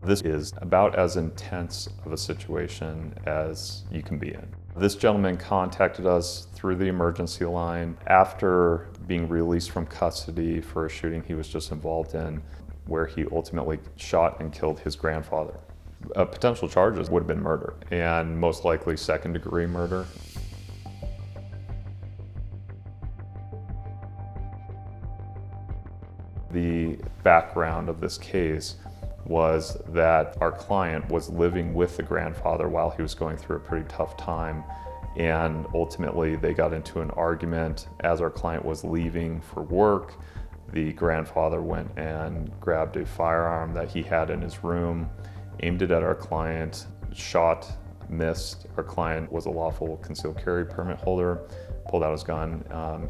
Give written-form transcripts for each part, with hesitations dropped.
This is about as intense of a situation as you can be in. This gentleman contacted us through the emergency line after being released from custody for a shooting he was just involved in, where he ultimately shot and killed his grandfather. Potential charges would have been murder, and most likely second-degree murder. The background of this case was that our client was living with the grandfather while he was going through a pretty tough time, and ultimately they got into an argument as our client was leaving for work. The grandfather went and grabbed a firearm that he had in his room, aimed it at our client, shot, missed. Our client was a lawful concealed carry permit holder, pulled out his gun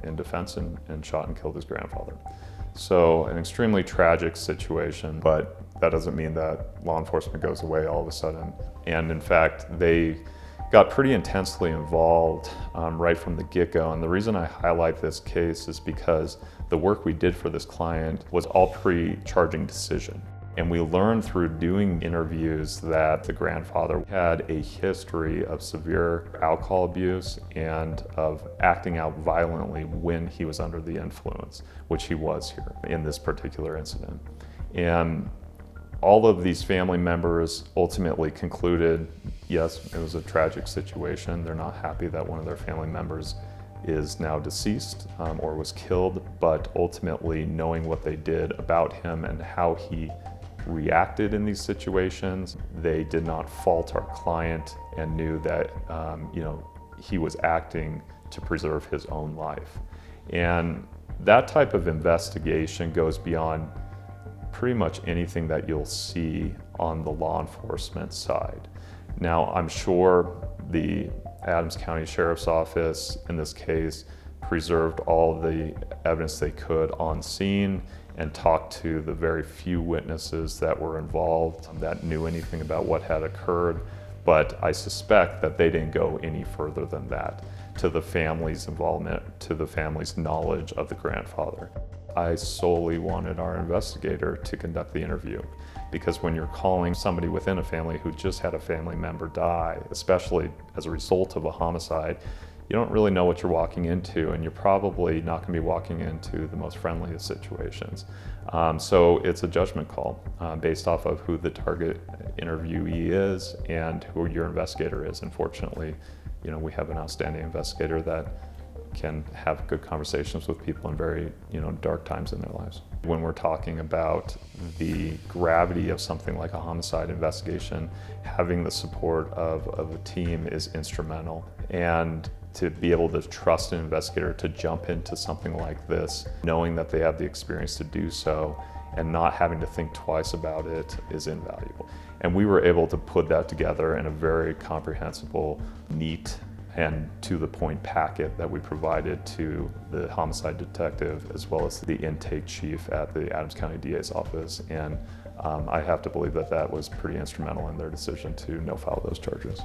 in defense and shot and killed his grandfather. So an extremely tragic situation, but that doesn't mean that law enforcement goes away all of a sudden. And in fact, they got pretty intensely involved right from the get-go. And the reason I highlight this case is because the work we did for this client was all pre-charging decision. And we learned through doing interviews that the grandfather had a history of severe alcohol abuse and of acting out violently when he was under the influence, which he was here in this particular incident. And all of these family members ultimately concluded, yes, it was a tragic situation. They're not happy that one of their family members is now deceased or was killed, but ultimately knowing what they did about him and how he reacted in these situations, they did not fault our client and knew that he was acting to preserve his own life. And that type of investigation goes beyond pretty much anything that you'll see on the law enforcement side. Now, I'm sure the Adams County Sheriff's Office in this case preserved all the evidence they could on scene and talked to the very few witnesses that were involved that knew anything about what had occurred. But I suspect that they didn't go any further than that to the family's involvement, to the family's knowledge of the grandfather. I solely wanted our investigator to conduct the interview, because when you're calling somebody within a family who just had a family member die, especially as a result of a homicide, you don't really know what you're walking into, and you're probably not going to be walking into the most friendliest situations. So it's a judgment call based off of who the target interviewee is and who your investigator is. Unfortunately, we have an outstanding investigator that can have good conversations with people in very dark times in their lives. When we're talking about the gravity of something like a homicide investigation, having the support of a team is instrumental. And to be able to trust an investigator to jump into something like this, knowing that they have the experience to do so and not having to think twice about it, is invaluable. And we were able to put that together in a very comprehensible, neat, and to-the-point packet that we provided to the homicide detective as well as the intake chief at the Adams County DA's office. And I have to believe that that was pretty instrumental in their decision to no-file those charges.